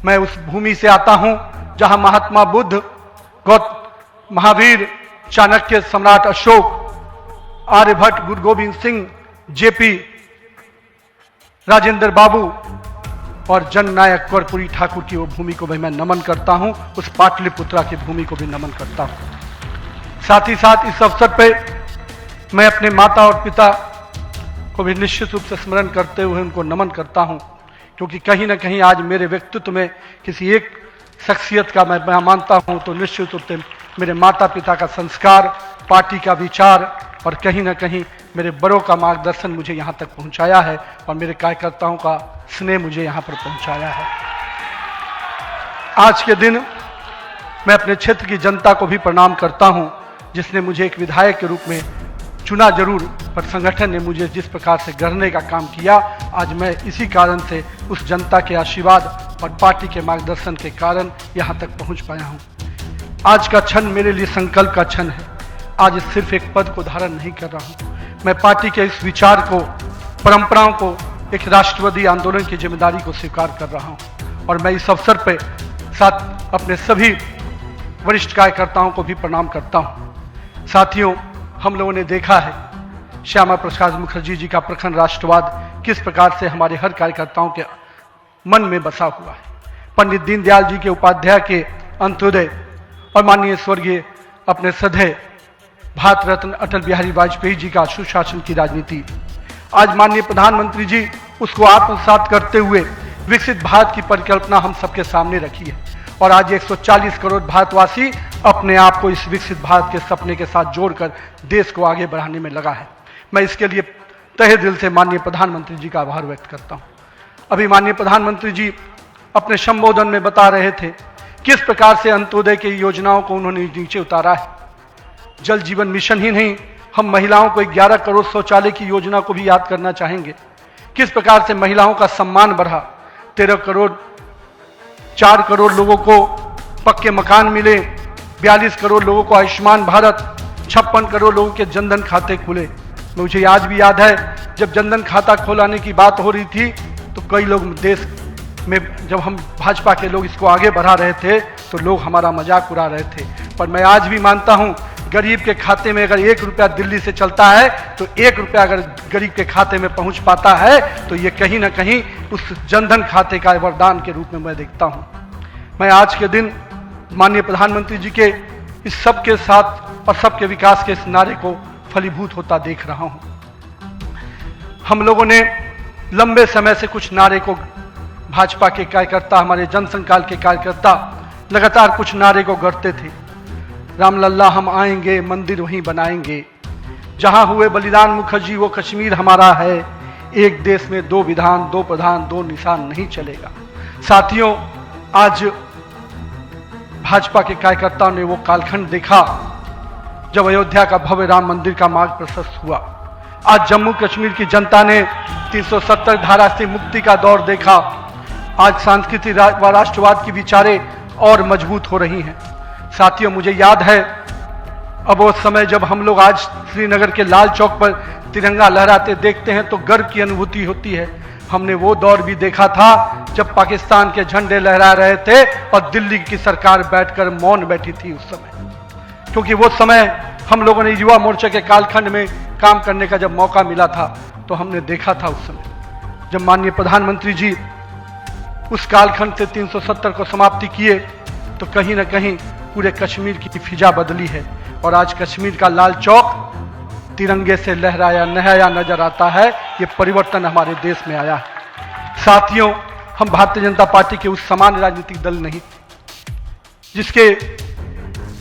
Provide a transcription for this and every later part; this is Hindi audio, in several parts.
मैं उस भूमि से आता हूं जहां महात्मा बुद्ध, महावीर, चाणक्य, सम्राट अशोक, आर्यभट्ट, गुरु गोविंद सिंह, जेपी, राजेंद्र बाबू और जननायक कर्पूरी ठाकुर की वो भूमि को भी मैं नमन करता हूं। उस पाटलिपुत्रा की भूमि को भी नमन करता हूं। साथ ही साथ इस अवसर पे मैं अपने माता और पिता को भी निश्चित रूप से स्मरण करते हुए उनको नमन करता हूं, क्योंकि कहीं ना कहीं आज मेरे व्यक्तित्व में किसी एक शख्सियत का मैं मानता हूं तो निश्चित रूप से मेरे माता पिता का संस्कार, पार्टी का विचार और कहीं ना कहीं मेरे बड़ों का मार्गदर्शन मुझे यहाँ तक पहुँचाया है और मेरे कार्यकर्ताओं का स्नेह मुझे यहाँ पर पहुँचाया है। आज के दिन मैं अपने क्षेत्र की जनता को भी प्रणाम करता हूँ, जिसने मुझे एक विधायक के रूप में चुना जरूर, पर संगठन ने मुझे जिस प्रकार से गढ़ने का काम किया, आज मैं इसी कारण से उस जनता के आशीर्वाद और पार्टी के मार्गदर्शन के कारण यहाँ तक पहुँच पाया हूँ। आज का क्षण मेरे लिए संकल्प का क्षण है। आज सिर्फ एक पद को धारण नहीं कर रहा हूँ, मैं पार्टी के इस विचार को, परंपराओं को, एक राष्ट्रवादी आंदोलन की जिम्मेदारी को स्वीकार कर रहा हूँ। और मैं इस अवसर पर साथ अपने सभी वरिष्ठ कार्यकर्ताओं को भी प्रणाम करता हूँ। साथियों, हम लोगों ने देखा है श्यामा प्रसाद मुखर्जी जी का प्रखर राष्ट्रवाद किस प्रकार से हमारे हर कार्यकर्ताओं के मन में बसा हुआ है। पंडित दीनदयाल जी के उपाध्याय के अंत्योदय और माननीय स्वर्गीय अपने सदैव भारत रत्न अटल बिहारी वाजपेयी जी का सुशासन की राजनीति, आज माननीय प्रधानमंत्री जी उसको आत्मसात करते हुए विकसित भारत की परिकल्पना हम सबके सामने रखी है। और आज 140 करोड़ भारतवासी अपने आप को इस विकसित भारत के सपने के साथ जोड़कर देश को आगे बढ़ाने में लगा है। मैं इसके लिए तहे दिल से माननीय प्रधानमंत्री जी का आभार व्यक्त करता हूँ। अभी माननीय प्रधानमंत्री जी अपने संबोधन में बता रहे थे किस प्रकार से अंत्योदय की योजनाओं को उन्होंने नीचे उतारा है। जल जीवन मिशन ही नहीं, हम महिलाओं को 11 करोड़ शौचालय की योजना को भी याद करना चाहेंगे। किस प्रकार से महिलाओं का सम्मान बढ़ा, 4 करोड़ लोगों को पक्के मकान मिले, 42 करोड़ लोगों को आयुष्मान भारत, 56 करोड़ लोगों के जनधन खाते खुले। मुझे आज भी याद है जब जनधन खाता खोलाने की बात हो रही थी तो कई लोग देश में, जब हम भाजपा के लोग इसको आगे बढ़ा रहे थे तो लोग हमारा मजाक उड़ा रहे थे। पर मैं आज भी मानता हूं, गरीब के खाते में अगर 1 रुपया दिल्ली से चलता है तो 1 रुपया अगर गरीब के खाते में पहुंच पाता है तो ये कहीं ना कहीं उस जनधन खाते का वरदान के रूप में मैं देखता हूं। मैं आज के दिन माननीय प्रधानमंत्री जी के इस सब के साथ और सबके विकास के इस नारे को फलीभूत होता देख रहा हूं। हम लोगों ने लंबे समय से कुछ नारे को, भाजपा के कार्यकर्ता, हमारे जनसंकाल के कार्यकर्ता लगातार कुछ नारे को गढ़ते थे। रामलल्ला हम आएंगे, मंदिर वहीं बनाएंगे, जहां हुए बलिदान मुखर्जी वो कश्मीर हमारा है, एक देश में 2 विधान, 2 प्रधान, 2 निशान नहीं चलेगा। साथियों, आज भाजपा के कार्यकर्ताओं ने वो कालखंड देखा जब अयोध्या का भव्य राम मंदिर का मार्ग प्रशस्त हुआ। आज जम्मू कश्मीर की जनता ने 370 धारा से मुक्ति का दौर देखा। आज सांस्कृतिक व राष्ट्रवाद की विचारें और मजबूत हो रही हैं। साथियों, मुझे याद है अब वो समय जब हम लोग आज श्रीनगर के लाल चौक पर तिरंगा लहराते देखते हैं तो गर्व की अनुभूति होती है। हमने वो दौर भी देखा था जब पाकिस्तान के झंडे लहरा रहे थे और दिल्ली की सरकार बैठकर मौन बैठी थी उस समय, क्योंकि वो समय हम लोगों ने युवा मोर्चा के कालखंड में काम करने का जब मौका मिला था तो हमने देखा था उस समय जब माननीय प्रधानमंत्री जी उस कालखंड से 370 को समाप्ति किए तो कहीं ना कहीं पूरे कश्मीर की फिजा बदली है और आज कश्मीर का लाल चौक तिरंगे से लहराया नहाया नजर आता है। ये परिवर्तन हमारे देश में आया है। साथियों, हम भारतीय जनता पार्टी के उस समान राजनीतिक दल नहीं जिसके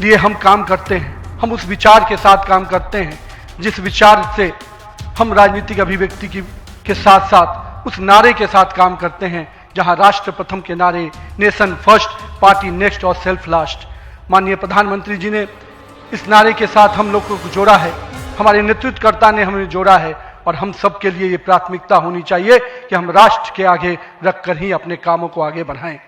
लिए हम काम करते हैं, हम उस विचार के साथ काम करते हैं जिस विचार से हम राजनीतिक अभिव्यक्ति के साथ साथ उस नारे के साथ काम करते हैं जहां राष्ट्र प्रथम के नारे, नेशन फर्स्ट, पार्टी नेक्स्ट और सेल्फ लास्ट, माननीय प्रधानमंत्री जी ने इस नारे के साथ हम लोग को जोड़ा है, हमारे नेतृत्वकर्ता ने हमें जोड़ा है और हम सब के लिए ये प्राथमिकता होनी चाहिए कि हम राष्ट्र के आगे रखकर ही अपने कामों को आगे बढ़ाएं।